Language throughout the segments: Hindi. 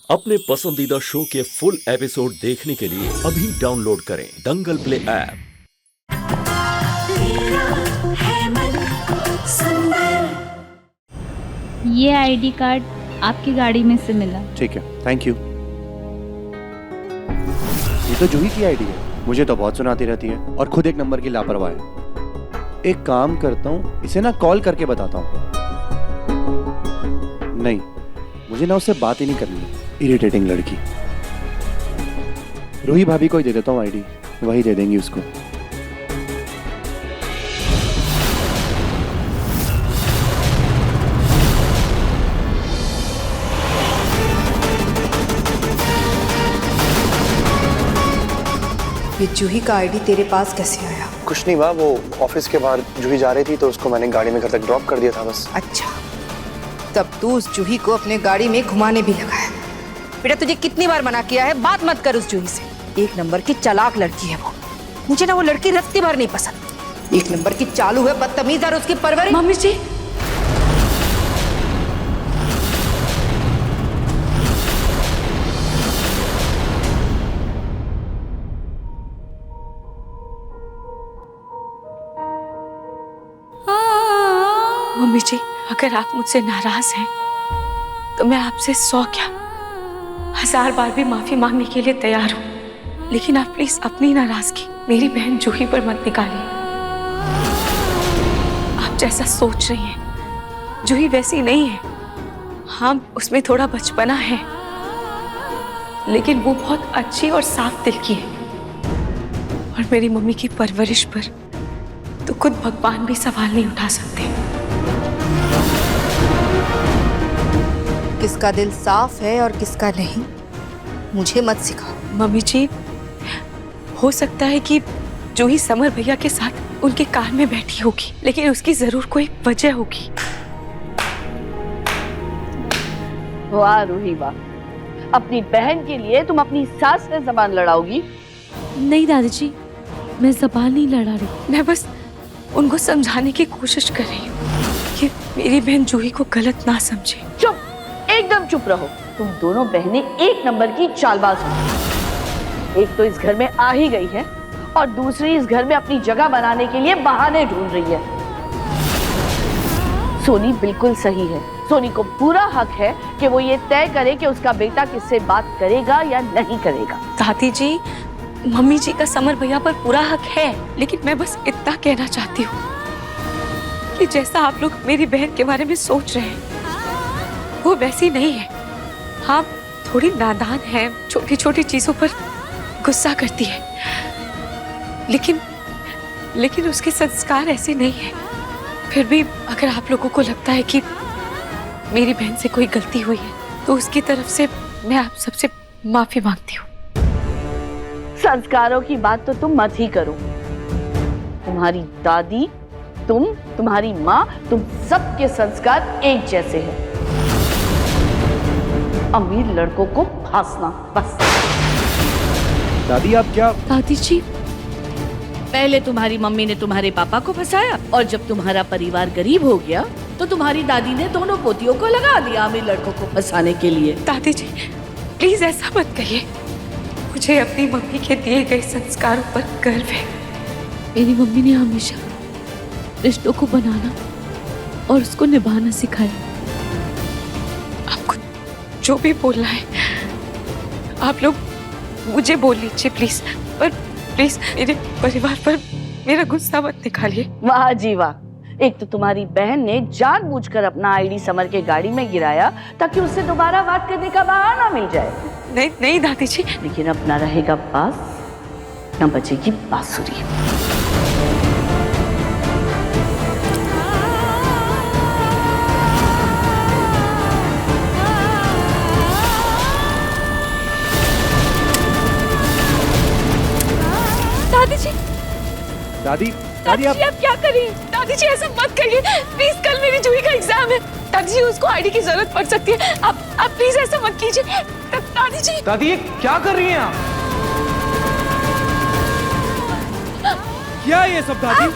अपने पसंदीदा शो के फुल एपिसोड देखने के लिए अभी डाउनलोड करें दंगल प्ले ऐप। ये आईडी कार्ड आपकी गाड़ी में से मिला। ठीक है, थैंक यू। ये तो जूही की आईडी है, मुझे तो बहुत सुनाती रहती है और खुद एक नंबर की लापरवाह है। एक काम करता हूँ, इसे ना कॉल करके बताता हूँ। नहीं, मुझे ना उससे बात ही नहीं करनी है, इरिटेटिंग लड़की। रूही भाभी को ही दे देता हूँ आईडी, वही दे देंगी उसको। ये जूही का आईडी तेरे पास कैसे आया? कुछ नहीं माँ, वो ऑफिस के बाहर जूही जा रही थी तो उसको मैंने गाड़ी में घर तक ड्रॉप कर दिया था बस। अच्छा, तब तू उस जूही को अपने गाड़ी में घुमाने भी लगा है। बेटा तुझे कितनी बार मना किया है, बात मत कर उस जूही से। एक नंबर की चालाक लड़की है वो। मुझे ना वो लड़की रत्ती भर नहीं पसंद। एक नंबर की चालू है, बदतमीज और उसकी परवरिश। मम्मी जी, मम्मी जी, अगर आप मुझसे नाराज हैं तो मैं आपसे 100 क्या 1000 बार भी माफी मांगने के लिए तैयार हूँ, लेकिन आप प्लीज अपनी नाराजगी मेरी बहन जूही पर मत निकालिए। आप जैसा सोच रही हैं जूही वैसी नहीं है। हाँ, उसमें थोड़ा बचपना है, लेकिन वो बहुत अच्छी और साफ दिल की है। और मेरी मम्मी की परवरिश पर तो खुद भगवान भी सवाल नहीं उठा सकते। किसका दिल साफ है और किसका नहीं, मुझे मत सिखाओ। मम्मी जी, हो सकता है कि जूही समर भैया के साथ उनके कार में बैठी होगी, लेकिन उसकी जरूर कोई वजह होगी। वाह रूही वाह, अपनी बहन के लिए तुम अपनी सास से जबान लड़ाओगी? नहीं दादी जी, मैं जबान नहीं लड़ा रही, मैं बस उनको समझाने की कोशिश कर रही हूँ कि मेरी बहन जूही को गलत ना समझे। चुप, एकदम चुप रहो। तुम दोनों बहनें एक नंबर की चालबाज हो। एक तो इस घर में आ ही गई है और दूसरी इस घर में अपनी जगह बनाने के लिए बहाने ढूंढ रही है। सोनी बिल्कुल सही है। सोनी को पूरा हक है कि वो ये तय करे कि उसका बेटा किससे बात करेगा या नहीं करेगा। दादी जी, मम्मी जी का समर भैया पर पूरा हक है, लेकिन मैं बस इतना कहना चाहती हूँ कि जैसा आप लोग मेरी बहन के बारे में सोच रहे हैं वो वैसी नहीं है। हाँ, थोड़ी नादान है, छोटी छोटी चीजों पर गुस्सा करती है, लेकिन उसके संस्कार ऐसे नहीं है। फिर भी अगर आप लोगों को लगता है कि मेरी बहन से कोई गलती हुई है तो उसकी तरफ से मैं आप सबसे माफी मांगती हूँ। संस्कारों की बात तो तुम मत ही करो। तुम्हारी दादी, तुम्हारी माँ, तुम सबके संस्कार एक जैसे हैं। अमीर लड़कों को फांसना बस। दादी आप क्या? दादी जी, पहले तुम्हारी मम्मी ने तुम्हारे पापा को फंसाया और जब तुम्हारा परिवार गरीब हो गया तो तुम्हारी दादी ने दोनों पोतियों को लगा दिया अमीर लड़कों को फंसाने के लिए। दादी जी प्लीज ऐसा मत कहिए। मुझे अपनी मम्मी के दिए गए संस्कारों पर गर्व है। मेरी मम्मी ने हमेशा रिश्तों को बनाना और उसको निभाना सिखाया। आपको जो भी बोलना है आप लोग मुझे बोल लीजिए प्लीज, पर प्लीज मेरे परिवार पर मेरा गुस्सा मत निकालिए। वाह जी वाह, एक तो तुम्हारी बहन ने जानबूझकर अपना आईडी समर के गाड़ी में गिराया ताकि उससे दोबारा बात करने का बहाना मिल जाए। नहीं नहीं दादी जी, लेकिन अब ना रहेगा पास, ना बचेगी बांसुरी। दादी दादी आप क्या करिए? दादी जी ऐसा मत करिए प्लीज, कल मेरी जूही का एग्जाम है। दादी जी उसको आईडी की जरूरत पड़ सकती है, आप प्लीज ऐसा मत कीजिए। दादी जी, दादी ये क्या कर रही हैं आप? क्या ये सब दादी?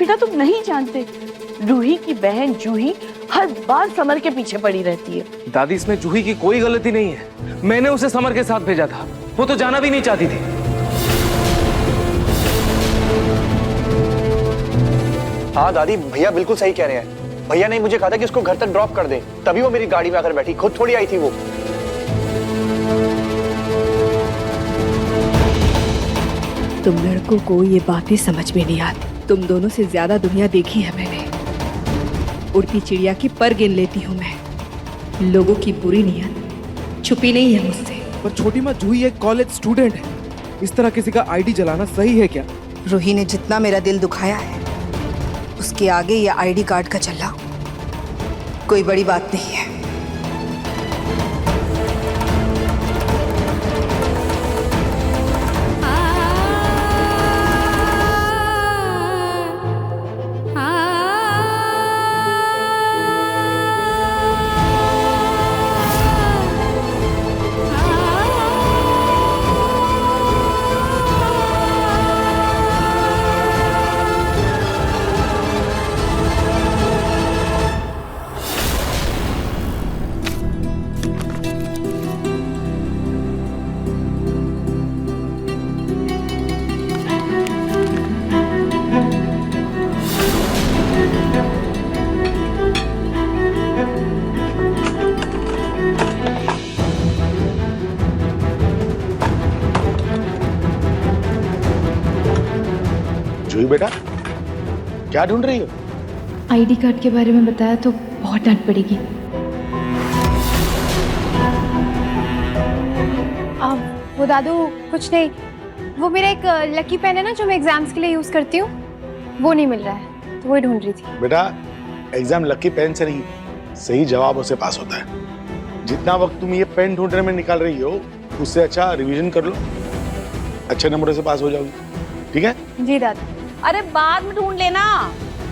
बेटा तुम नहीं जानते, रूही की बहन जूही हर बार समर के पीछे पड़ी रहती है। दादी इसमें जूही की कोई गलती नहीं है। मैंने उसे समर के साथ भेजा था, वो तो जाना भी नहीं चाहती थी। हाँ दादी, भैया बिल्कुल सही कह रहे हैं। भैया ने मुझे कहा था कि उसको घर तक ड्रॉप कर दे, तभी वो मेरी गाड़ी में आकर बैठी, खुद थोड़ी आई थी वो। तुम लड़कों को ये बातें समझ में नहीं आती। तुम दोनों से ज्यादा दुनिया देखी है मैंने। उड़ती चिड़िया की पर गिन लेती हूँ मैं। लोगों की बुरी नीयत छुपी नहीं है मुझसे। पर छोटी माँ, जूही एक कॉलेज स्टूडेंट है, इस तरह किसी का आईडी जलाना सही है क्या? रूही ने जितना मेरा दिल दुखाया है, उसके आगे ये आईडी कार्ड का चलना कोई बड़ी बात नहीं है। जूही बेटा, क्या ढूंढ रही हो? आईडी कार्ड के बारे में बताया तो बहुत डांट पड़ेगी। वो दादू कुछ नहीं, वो मेरा एक लकी पेन है ना जो मैं एग्जाम्स के लिए यूज करती हूँ, वो नहीं मिल रहा है, तो वही ढूंढ रही थी। बेटा, एग्जाम लकी पेन से नहीं, सही जवाबों से पास होता है। जितना वक्त तुम ये पेन ढूंढने में निकाल रही हो, उससे अच्छा रिवीजन कर लो, अच्छे नंबरों से पास हो जाओगी। ठीक है? जी दादी। अरे बाद में ढूंढ लेना,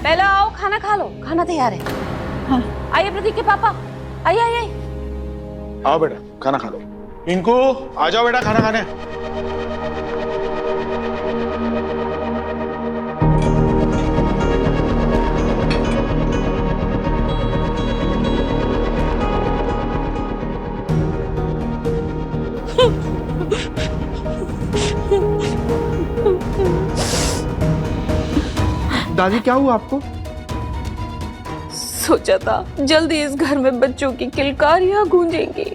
पहले आओ खाना खा लो, खाना तैयार है। हाँ। आइए प्रतीक के पापा, आइए आइए। आओ बेटा, खाना खा लो। इनको आ जाओ बेटा, खाना खाने। दादी क्या हुआ आपको? सोचा था जल्दी इस घर में बच्चों की किलकारियां गूंजेंगी,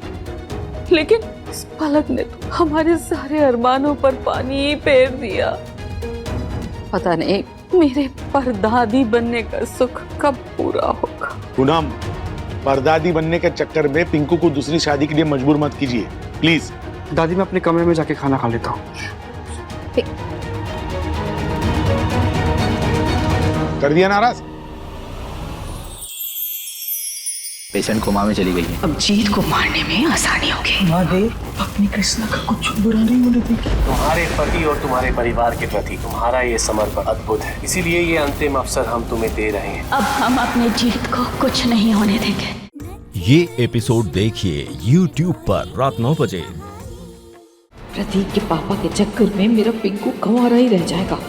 लेकिन इस पलक ने तो हमारे सारे अरमानों पर पानी फेर दिया। पता नहीं मेरे परदादी बनने का सुख कब पूरा होगा। पूनम, परदादी बनने के चक्कर में पिंकू को दूसरी शादी के लिए मजबूर मत कीजिए प्लीज। दादी मैं अपने कमरे में जाके खाना खा लेता हूँ। कर दिया नाराज? पेशेंट कोमा में चली गई है। अब जीत को मारने में आसानी होगी। अपनी कृष्णा का कुछ बुरा नहीं होने देगी। तुम्हारे पति और तुम्हारे परिवार के प्रति तुम्हारा ये समर्पण अद्भुत है, इसीलिए ये अंतिम अवसर हम तुम्हें दे रहे हैं। अब हम अपने जीत को कुछ नहीं होने देंगे। ये एपिसोड देखिए YouTube पर रात 9 बजे। प्रतीक के पापा के चक्कर में मेरा पिंकू कंवारा ही रह जाएगा।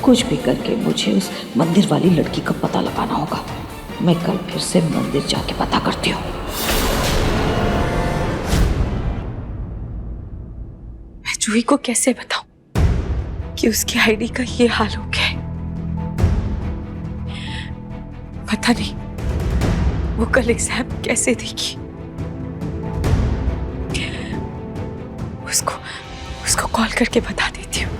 कुछ भी करके मुझे उस मंदिर वाली लड़की का पता लगाना होगा। मैं कल फिर से मंदिर जाके पता करती हूँ। मैं जूही को कैसे बताऊं कि उसकी आईडी का ये हाल हो गया है? पता नहीं वो कल एग्जाम कैसे देगी। उसको कॉल करके बता देती हूँ।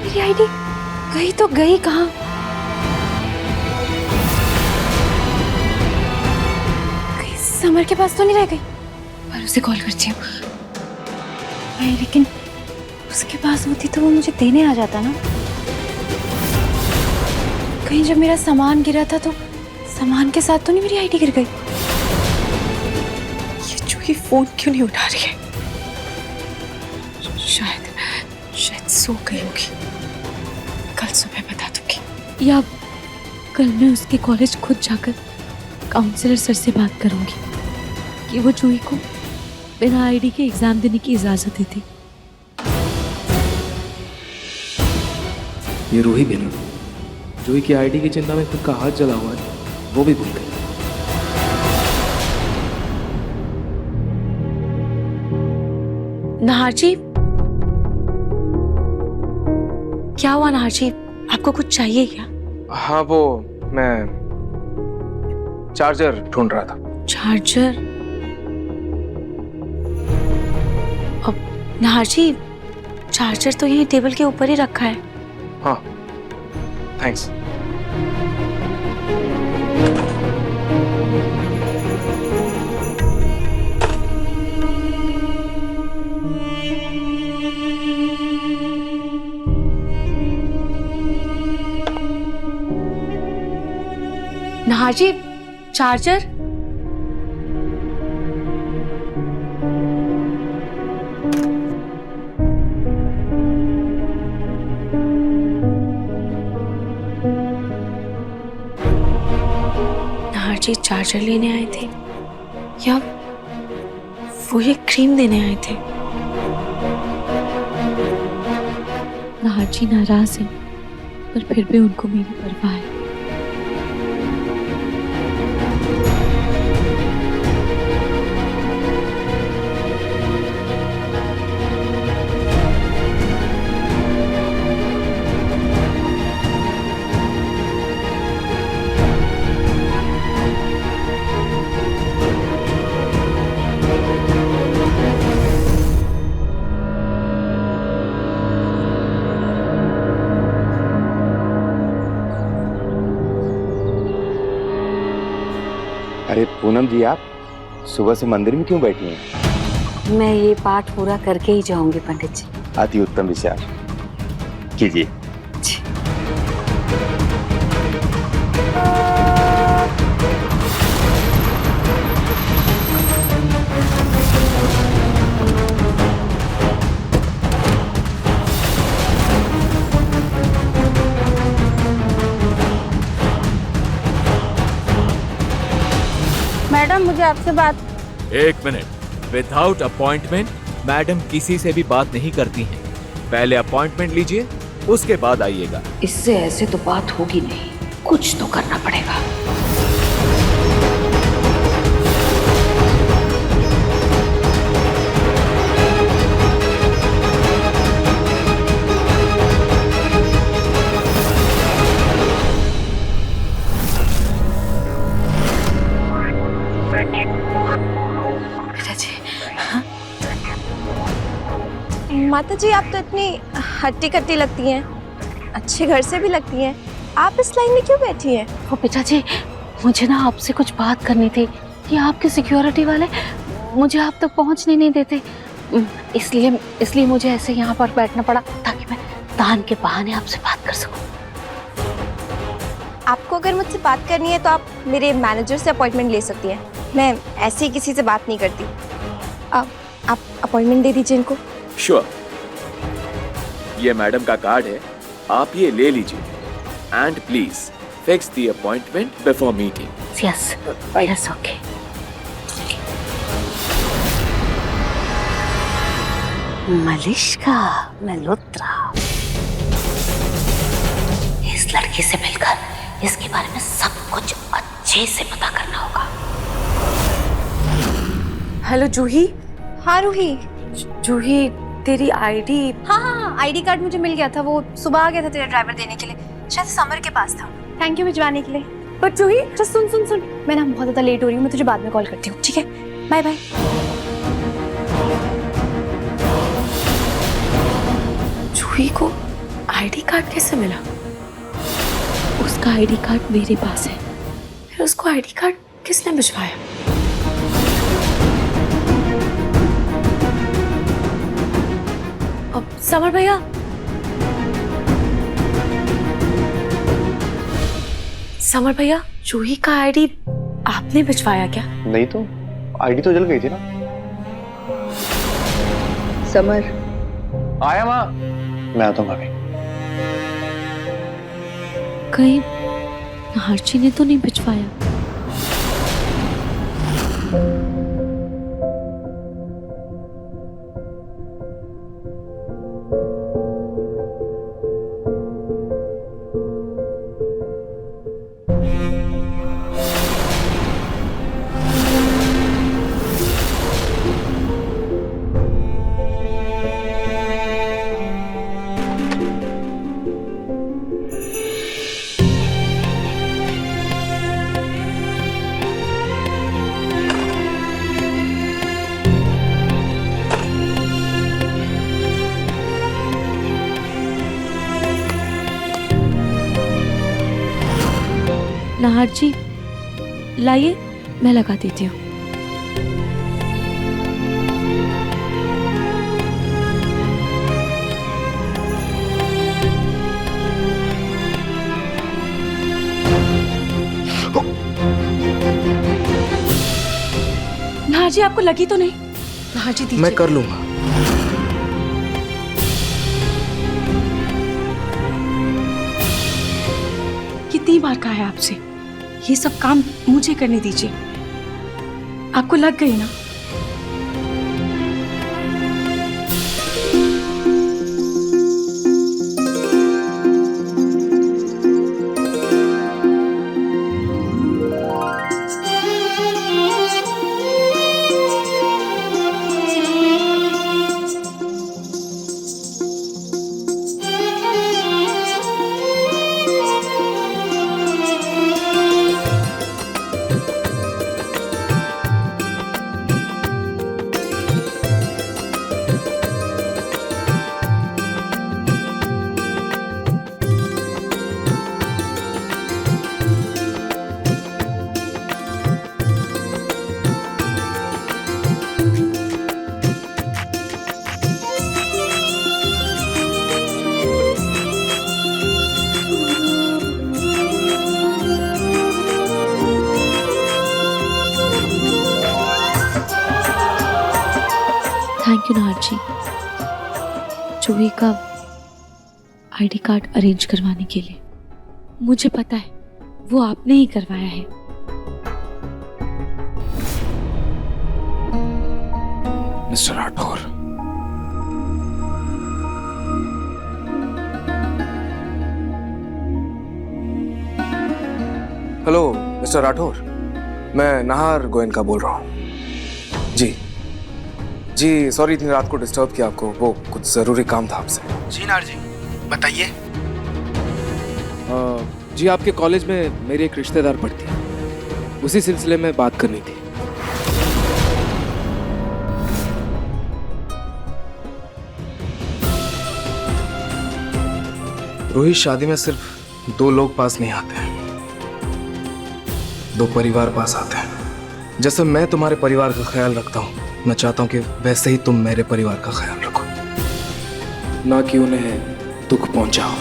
मेरी आईडी गई तो गई कहाँ? कहीं समर के पास तो नहीं रह गई? पर उसे कॉल करती हूँ। लेकिन उसके पास होती तो वो मुझे देने आ जाता ना। कहीं जब मेरा सामान गिरा था तो सामान के साथ तो नहीं मेरी आईडी गिर गई? जूही फोन क्यों नहीं उठा रही है? शायद सो गई होगी। कल सुबह बता दूंगी। या कल मैं उसके कॉलेज खुद जाकर काउंसलर सर से बात करूंगी कि वो जूही को बिना आईडी के एग्जाम देने की इजाजत देती। ये रूही भी ना, जूही की आईडी की चिंता में खुद का हाथ जला हुआ है, वो भी भूल गई। नाहर जी, क्या हुआ नाहर जी? आपको कुछ चाहिए क्या? हाँ, वो मैं चार्जर ढूंढ रहा था। चार्जर? अब नाहर जी, चार्जर तो यहीं टेबल के ऊपर ही रखा है। हाँ, थैंक्स। नाहर जी, चार्जर? नाहर जी चार्जर लेने आए थे या वो ये क्रीम देने आए थे? नाहर जी नाराज हैं, पर फिर भी उनको मेरी परवाह है। अरे पूनम जी, आप सुबह से मंदिर में क्यों बैठी हैं? मैं ये पाठ पूरा करके ही जाऊंगी पंडित जी। अति उत्तम विचार, कीजिए। मैडम, मुझे आपसे बात। एक मिनट। विदाउट अपॉइंटमेंट मैडम किसी से भी बात नहीं करती हैं। पहले अपॉइंटमेंट लीजिए, उसके बाद आइएगा। इससे ऐसे तो बात होगी नहीं, कुछ तो करना पड़ेगा। माता जी, आप तो इतनी हट्टी कट्टी लगती हैं, अच्छे घर से भी लगती हैं। आप इस लाइन में क्यों बैठी हैं? वो बेटा जी, मुझे ना आपसे कुछ बात करनी थी कि आपके सिक्योरिटी वाले मुझे आप तक पहुंचने नहीं देते, इसलिए मुझे ऐसे यहाँ पर बैठना पड़ा ताकि मैं दान के बहाने आपसे बात कर सकूं। आपको अगर मुझसे बात करनी है तो आप मेरे मैनेजर से अपॉइंटमेंट ले सकती हैं। मैं ऐसे ही किसी से बात नहीं करती। आप अपॉइंटमेंट दे दीजिए इनको। श्योर। ये मैडम का कार्ड है, आप ये ले लीजिए। And please fix the appointment before meeting. Yes yes, okay. Malishka Malhotra, इस लड़की से मिलकर इसके बारे में सब कुछ अच्छे से पता करना होगा। हेलो जूही। हाँ रूही। जूही, तेरी आईडी? हाँ, आईडी कार्ड मुझे मिल गया था। वो सुबह आ गया था तेरा ड्राइवर देने के लिए, शायद समर के पास था। थैंक यू भिजवाने के लिए। पर जूही, सुन, मैं ना बहुत ज्यादा लेट हो रही हूँ, मैं तुझे बाद में कॉल करती हूँ, ठीक है? Bye bye. जूही को आईडी कार्ड कैसे मिला? उसका आईडी कार्ड मेरे पास है, फिर उसको आईडी कार्ड किसने भिजवाया? अब समर भैया, जूही का आईडी आपने भिजवाया क्या? नहीं तो आईडी तो जल गई थी ना। समर। आया माँ। मैं आता हूँ भाभी। कहीं नाहरजी ने तो नहीं भिजवाया? नाहरजी लाइए, मैं लगा देती हूँ। नाहरजी आपको लगी तो नहीं? नाहरजी दीजिए। मैं कर लूंगा। कितनी बार कहा है आपसे, ये सब काम मुझे करने दीजिए। आपको लग गई ना? थैंक यू नाहरजी, जूही का आईडी कार्ड अरेंज करवाने के लिए। मुझे पता है वो आपने ही करवाया है। Mister Rathore, hello mister Rathore, मैं नाहर गोयनका बोल रहा हूँ। जी सॉरी इतनी रात को डिस्टर्ब किया आपको, वो कुछ जरूरी काम था आपसे। जी नार जी बताइए। जी आपके कॉलेज में मेरी एक रिश्तेदार पढ़ती है, उसी सिलसिले में बात करनी थी। रोहित, शादी में सिर्फ दो लोग पास नहीं आते हैं, दो परिवार पास आते हैं। जैसे मैं तुम्हारे परिवार का ख्याल रखता हूँ, मैं चाहता हूँ कि वैसे ही तुम मेरे परिवार का ख्याल रखो, ना कि उन्हें दुख पहुंचाओ।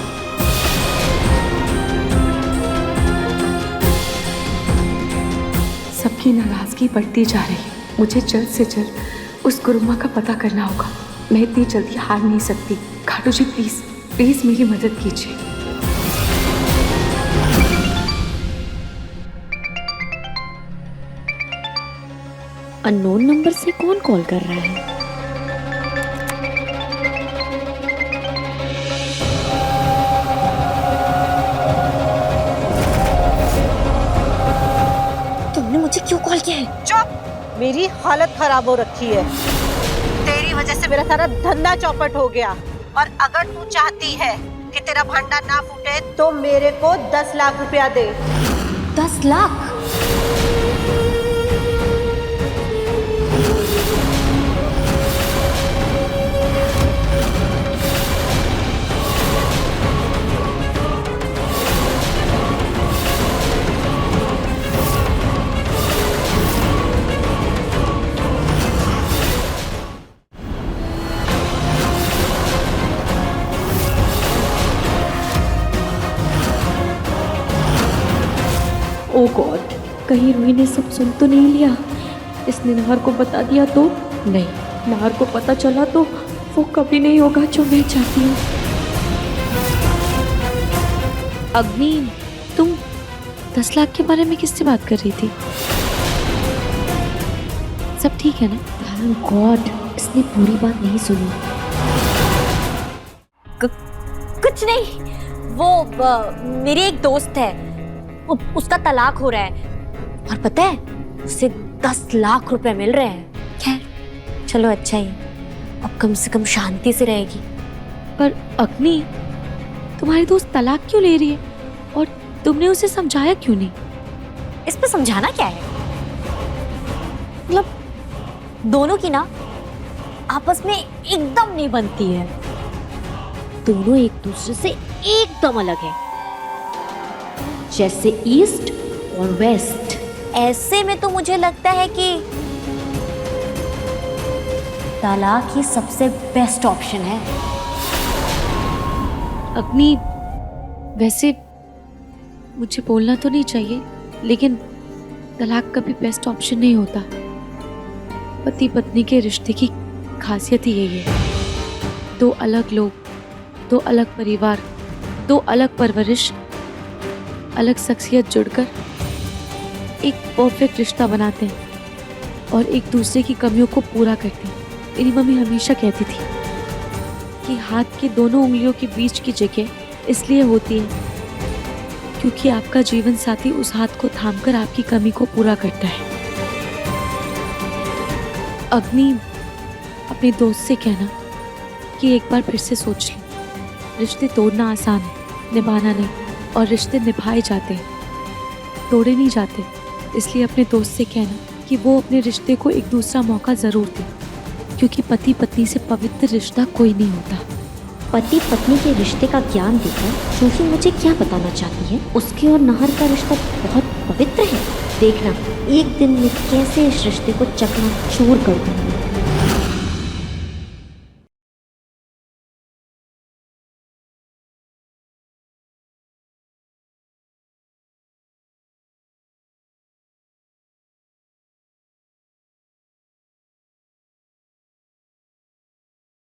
सबकी नाराजगी बढ़ती जा रही है। मुझे जल्द से जल्द उस गुरुमा का पता करना होगा। मैं इतनी जल्दी हार नहीं सकती। खाटू जी प्लीज प्लीज मेरी मदद कीजिए। अननोन नंबर से कौन कॉल कर रहा है? तुमने मुझे क्यों कॉल किया है? चुप! मेरी हालत खराब हो रखी है। तेरी वजह से मेरा सारा धंधा चौपट हो गया। और अगर तू चाहती है कि तेरा भंडार ना फूटे तो मेरे को 10 लाख रुपया दे। 10 लाख? ओ गॉड, कहीं रूही ने सब सुन तो नहीं लिया? इसने नाहर को बता दिया तो? नहीं, नाहर को पता चला तो वो कभी नहीं होगा जो मैं चाहती हूँ। अग्नि, तुम 10 लाख के बारे में किससे बात कर रही थी? सब ठीक है ना? थैंक गॉड इसने पूरी बात नहीं सुनी। कुछ नहीं, वो मेरी एक दोस्त है, उसका तलाक हो रहा है और पता है उसे 10 लाख रुपए मिल रहे हैं। खैर चलो अच्छा ही, अब कम से कम शांति से रहेगी। पर अग्नि, तुम्हारी दोस्त तलाक क्यों ले रही है और तुमने उसे समझाया क्यों नहीं? इस पे समझाना क्या है? मतलब दोनों की ना आपस में एकदम नहीं बनती है, दोनों एक दूसरे से एकदम अलग है, जैसे ईस्ट और वेस्ट। ऐसे में तो मुझे लगता है कि तलाक ही सबसे बेस्ट ऑप्शन है। अग्नि, वैसे मुझे बोलना तो नहीं चाहिए, लेकिन तलाक कभी बेस्ट ऑप्शन नहीं होता। पति पत्नी के रिश्ते की खासियत ही यही है, दो अलग लोग, दो अलग परिवार, दो अलग परवरिश, अलग शख्सियत जुड़कर एक परफेक्ट रिश्ता बनाते हैं और एक दूसरे की कमियों को पूरा करते हैं। मेरी मम्मी हमेशा कहती थी कि हाथ की दोनों उंगलियों के बीच की जगह इसलिए होती है क्योंकि आपका जीवन साथी उस हाथ को थामकर आपकी कमी को पूरा करता है। अग्नि, अपने दोस्त से कहना कि एक बार फिर से सोच ले। रिश्ते तोड़ना आसान है, निभाना नहीं, और रिश्ते निभाए जाते हैं, तोड़े नहीं जाते। इसलिए अपने दोस्त से कहना कि वो अपने रिश्ते को एक दूसरा मौका ज़रूर दे, क्योंकि पति पत्नी से पवित्र रिश्ता कोई नहीं होता। पति पत्नी के रिश्ते का ज्ञान देकर सूफी मुझे क्या बताना चाहती है? उसके और नाहर का रिश्ता बहुत पवित्र है। देखना एक दिन मैं कैसे इस रिश्ते को चकनाचूर कर दूंगी।